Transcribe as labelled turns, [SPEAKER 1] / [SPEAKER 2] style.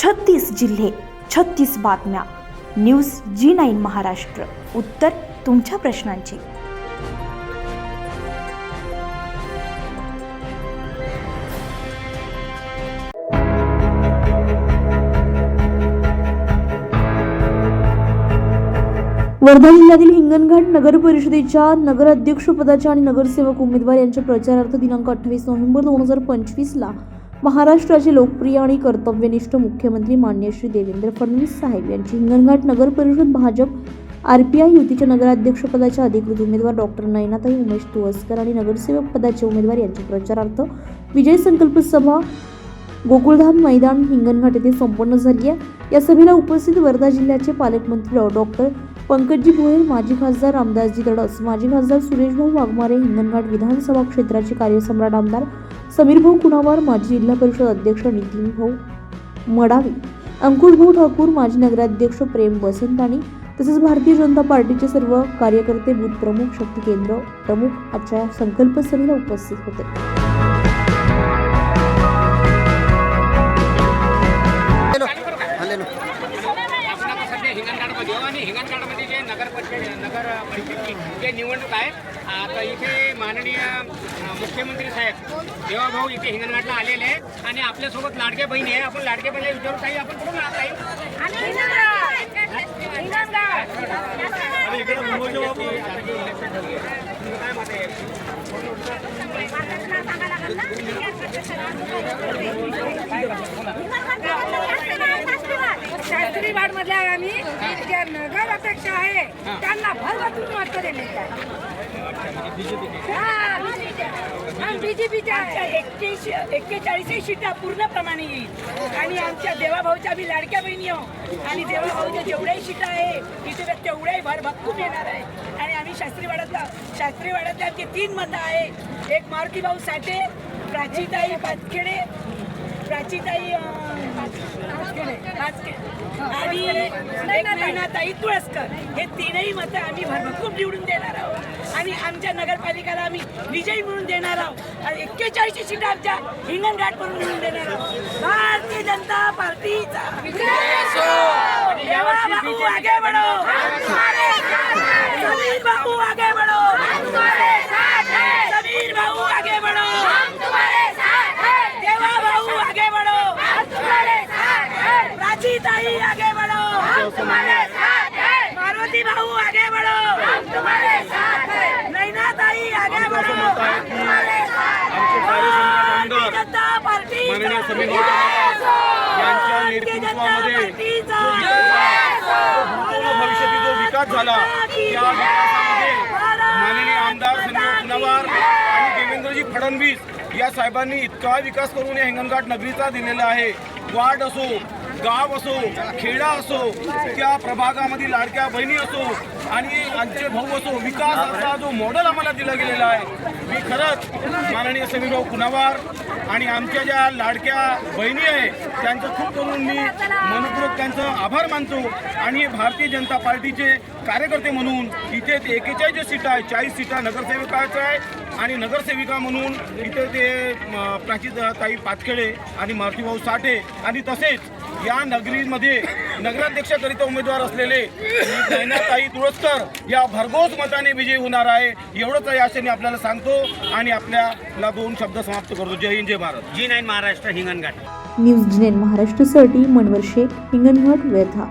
[SPEAKER 1] 36 जिल्हे, 36 बातम्या. News G9 Maharashtra. उत्तर तुमच्या प्रश्नांची. वर्धा जिल्ह्यातील हिंगणघाट नगर परिषदेच्या नगराध्यक्षपदाच्या आणि नगरसेवक उमेदवार यांच्या प्रचारार्थ दिनांक 28 नोव्हेंबर 2025 ला महाराष्ट्राचे लोकप्रिय आणि कर्तव्यनिष्ठ मुख्यमंत्री माननीय श्री देवेंद्र फडणवीस साहेब यांची हिंगणघाट नगर परिषद भाजप RPI युतीच्या नगराध्यक्षपदाच्या अधिकृत उमेदवार डॉक्टर नयनाताई उमेश तुळसकर आणि नगरसेवक पदाचे उमेदवार यांच्या प्रचारार्थ विजय संकल्प सभा गोकुळधाम मैदान हिंगणघाट येथे संपन्न झाली आहे. या सभेला उपस्थित वर्धा जिल्ह्याचे पालकमंत्री डॉक्टर पंकजी भोयर, माजी खासदार रामदासजी तडस, माजी खासदार सुरेशभाऊ वाघमारे, हिंगणघाट विधानसभा क्षेत्राचे कार्यसम्राट आमदार समीरभाऊ कुणावार, माजी जिल्हा परिषद अध्यक्ष नितीनभाऊ मडावी, अंकुशभाऊ ठाकूर, माजी नगराध्यक्ष प्रेम बसंताणी तसेच भारतीय जनता पार्टीचे सर्व कार्यकर्ते, बूथ प्रमुख, शक्ती केंद्र प्रमुख आजच्या संकल्प सभेला उपस्थित होते.
[SPEAKER 2] हिंगणघाटमध्ये जे नगर परिषदेची जे निवडणूक आहे, आता इथे माननीय मुख्यमंत्री साहेब देवाभाऊ इथे हिंगणघाटला आलेले आहेत आणि आपल्यासोबत लाडके बहिणी आहे. आपण लाडके बहिणी विचारू काही, आपण कुठून राहत आहे?
[SPEAKER 3] शास्त्री वार्ड मधल्या आम्ही जे नगर अध्यक्ष आहे त्यांना भरभरून मत दिले बीजेपीच्या 41 सीटा पूर्णप्रमाणे येईल आणि आमच्या देवाभाऊच्या आम्ही लाडक्या बहिणी आहोत आणि देवाभाऊच्या जेवढ्याही सीटा आहे तिथे तेवढ्याही भरभक्कम येणार आहे. आणि आम्ही शास्त्री वाड्यातल्या आमची 3 मतं आहे. एक मारुतीभाऊ साठे, प्राचीताई पाचखेडे आणि नयनाताई तुळसकर, हे 3ही मतं आम्ही भरभक्कम निवडून देणार आहोत आणि आमच्या नगरपालिकेला आम्ही विजयी म्हणून देणार आहोत आणि 41 सीटा आमच्या हिंगणघाट म्हणून निवडून देणार आहोत. भारतीय जनता पार्टीचा देवाभाऊ आगे बढ़ो, समीर भाऊ आगे बढ़ो, समीर भाऊ आगे बढ़ो, देवाभाऊ आगे बढ़ो, प्राचीताई आगे बढ़ो, मारुति भाऊ आगे बढ़ो, नयनाताई आगे बढ़ो, भारतीय जनता पार्टी
[SPEAKER 4] माननीय समीर यांच्या नेतृत्वामध्ये भविष्यातील जो विकास झाला त्या विकासामध्ये माननीय आमदार समीर कुणावार आणि देवेंद्रजी फडणवीस या साहेबांनी इतका विकास करून या हिंगणघाट नगरीचा दिलेला आहे. वार्ड असो, गाव असो, खेडा असो, त्या प्रभागामध्ये लाडक्या बहिणी असो आणि आमचे भाऊ असो, विकासाचा जो मॉडेल आम्हाला दिला गेलेला आहे. मी खरंच माननीय समीरभाऊ कुणावार आणि आमच्या ज्या लाडक्या बहिणी आहे त्यांचं खूप करून मी मनपूर्वक त्यांचं आभार मानतो. आणि भारतीय जनता पार्टीचे कार्यकर्ते म्हणून इथे ते 41 सीटा आहे, 40 सीटा नगरसेवकाच्या आहे आणि नगरसेविका म्हणून इथे ते प्राचीताई पाचखेडे आणि मारुतीभाऊ साठे आणि तसेच या नगरीमध्ये नगराध्यक्षकरिता उमेदवार असलेले नयनाताई तुळसकर या भरघोस मताने विजयी होणार आहे. एवढंच या आशेने आपल्याला सांगतो आणि आपल्याला 2 शब्द समाप्त करतो. जय हिंद, जय Bharat.
[SPEAKER 2] G9 Maharashtra Hinganghat.
[SPEAKER 1] News G9 महाराष्ट्रासाठी मनवर शेख, हिंगणघाट, वर्धा.